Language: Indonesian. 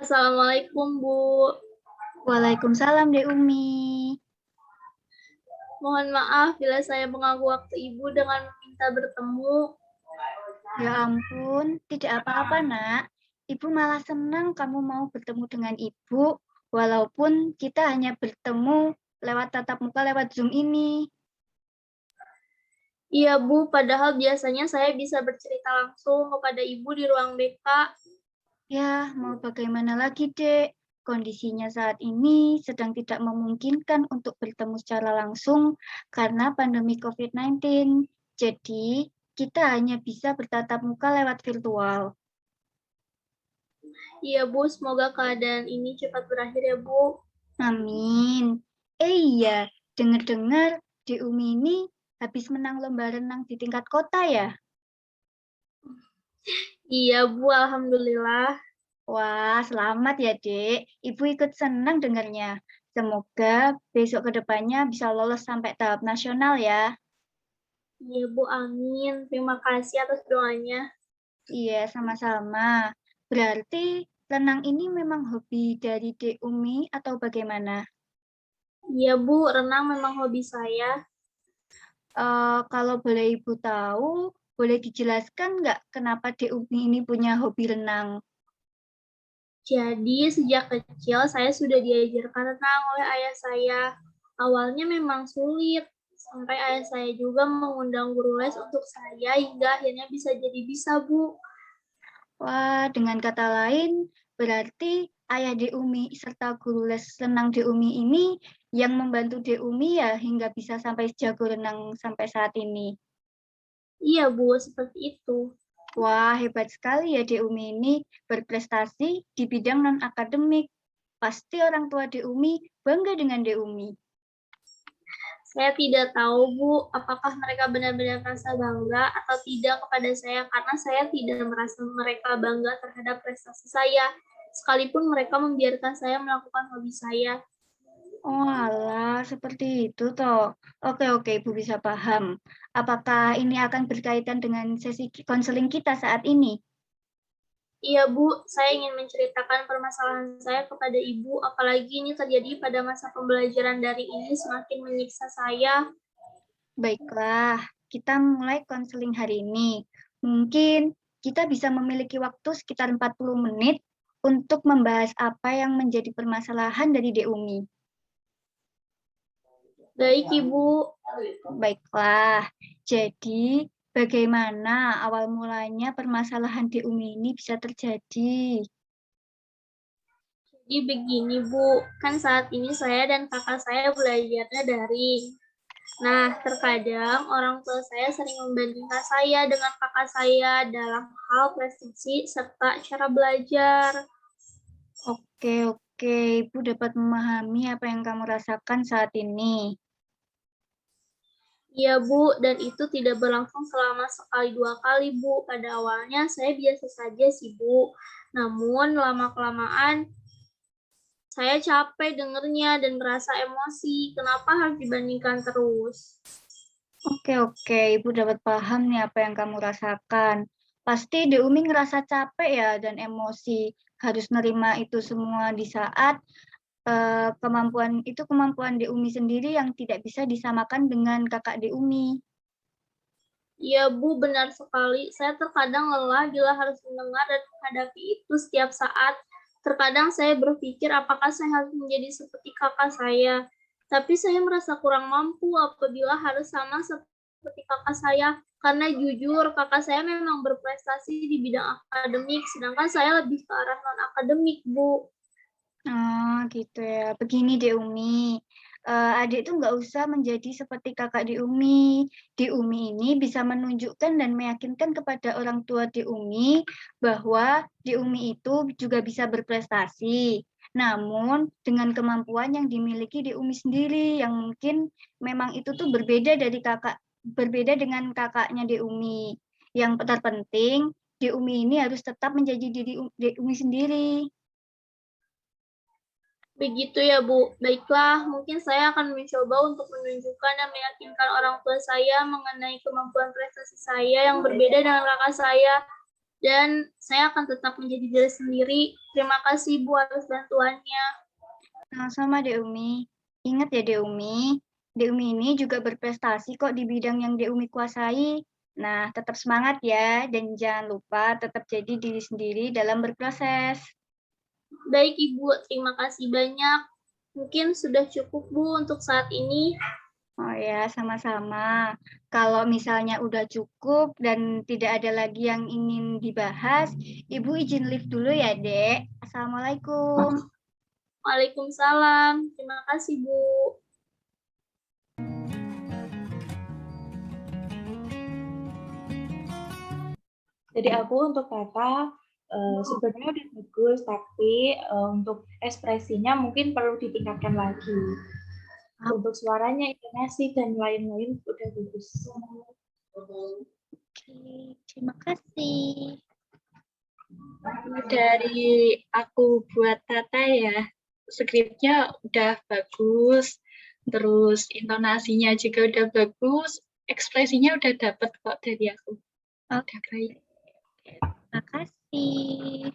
Assalamualaikum, Bu. Waalaikumsalam, Dek Umi. Mohon maaf bila saya mengganggu waktu Ibu dengan meminta bertemu. Ya ampun, tidak apa-apa, Nak. Ibu malah senang kamu mau bertemu dengan Ibu, walaupun kita hanya bertemu lewat tatap muka lewat Zoom ini. Iya, Bu, padahal biasanya saya bisa bercerita langsung kepada Ibu di ruang BK. Ya, mau bagaimana lagi, Dek? Kondisinya saat ini sedang tidak memungkinkan untuk bertemu secara langsung karena pandemi COVID-19. Jadi, kita hanya bisa bertatap muka lewat virtual. Iya, Bu, semoga keadaan ini cepat berakhir ya, Bu. Amin. Iya, dengar-dengar di Umi ini habis menang lomba renang di tingkat kota ya? Iya, Bu, alhamdulillah. Wah, selamat ya, Dek. Ibu ikut senang dengarnya. Semoga besok ke depannya bisa lolos sampai tahap nasional ya. Iya, Bu, amin. Terima kasih atas doanya. Iya, sama-sama. Berarti renang ini memang hobi dari Dek Umi atau bagaimana? Iya, Bu, renang memang hobi saya. Kalau boleh Ibu tahu, boleh dijelaskan nggak kenapa Dek Umi ini punya hobi renang? Jadi, sejak kecil saya sudah diajarkan renang oleh ayah saya. Awalnya memang sulit, sampai ayah saya juga mengundang guru les untuk saya hingga akhirnya bisa jadi bisa, Bu. Wah, dengan kata lain, berarti ayah De Umi serta guru les renang De Umi ini yang membantu De Umi ya hingga bisa sampai jago renang sampai saat ini. Iya, Bu, seperti itu. Wah, hebat sekali ya De Umi ini berprestasi di bidang non-akademik. Pasti orang tua De Umi bangga dengan De Umi. Saya tidak tahu, Bu, apakah mereka benar-benar merasa bangga atau tidak kepada saya, karena saya tidak merasa mereka bangga terhadap prestasi saya, sekalipun mereka membiarkan saya melakukan hobi saya. Oh alah, seperti itu toh. Oke, Ibu bisa paham. Apakah ini akan berkaitan dengan sesi konseling kita saat ini? Iya, Bu, saya ingin menceritakan permasalahan saya kepada Ibu, apalagi ini terjadi pada masa pembelajaran daring ini semakin menyiksa saya. Baiklah, kita mulai konseling hari ini. Mungkin kita bisa memiliki waktu sekitar 40 menit untuk membahas apa yang menjadi permasalahan dari De Umi. Baik, Ibu. Baiklah, jadi bagaimana awal mulanya permasalahan De Umi ini bisa terjadi? Jadi begini, Bu, kan saat ini saya dan kakak saya belajarnya daring. Nah, terkadang orang tua saya sering membandingkan saya dengan kakak saya dalam hal prestasi serta cara belajar. Oke, Ibu dapat memahami apa yang kamu rasakan saat ini. Iya, Bu, dan itu tidak berlangsung selama sekali dua kali, Bu. Pada awalnya saya biasa saja sih, Bu. Namun lama-kelamaan saya capek dengernya dan merasa emosi. Kenapa harus dibandingkan terus? Oke, Ibu dapat paham nih apa yang kamu rasakan. Pasti De Umi ngerasa capek ya dan emosi, harus nerima itu semua di saat kemampuan De Umi sendiri yang tidak bisa disamakan dengan kakak De Umi. Iya, Bu, benar sekali. Saya terkadang lelah bila harus mendengar dan menghadapi itu setiap saat. Terkadang saya berpikir apakah saya harus menjadi seperti kakak saya. Tapi saya merasa kurang mampu apabila harus sama seperti kakak saya. Karena jujur, kakak saya memang berprestasi di bidang akademik, sedangkan saya lebih ke arah non-akademik, Bu. Oh, gitu ya. Begini De Umi, adik tuh nggak usah menjadi seperti kakak De Umi. De Umi ini bisa menunjukkan dan meyakinkan kepada orang tua De Umi bahwa De Umi itu juga bisa berprestasi. Namun dengan kemampuan yang dimiliki De Umi sendiri yang mungkin memang itu tuh berbeda dengan kakaknya De Umi. Yang terpenting De Umi ini harus tetap menjadi diri De Umi sendiri. Begitu ya, Bu. Baiklah, mungkin saya akan mencoba untuk menunjukkan dan meyakinkan orang tua saya mengenai kemampuan prestasi saya yang berbeda dengan kakak saya. dan saya akan tetap menjadi diri sendiri. Terima kasih Bu atas bantuannya. Sama-sama Dek Umi. Ingat ya Dek Umi ini juga berprestasi kok di bidang yang Dek Umi kuasai. Nah, tetap semangat ya, dan jangan lupa tetap jadi diri sendiri dalam berproses. Baik Ibu, terima kasih banyak. Mungkin sudah cukup Bu untuk saat ini. Oh ya, sama-sama. Kalau misalnya udah cukup dan tidak ada lagi yang ingin dibahas, Ibu izin live dulu ya, Dek. Assalamualaikum. Waalaikumsalam. Terima kasih Bu. Jadi aku untuk kata sebenarnya udah bagus, tapi untuk ekspresinya mungkin perlu ditingkatkan lagi. Untuk suaranya, intonasi, dan lain-lain udah bagus. Oke, terima kasih. Dari aku buat Tata ya, skripnya udah bagus, terus intonasinya juga udah bagus, ekspresinya udah dapet kok dari aku. Udah baik. Terima kasih.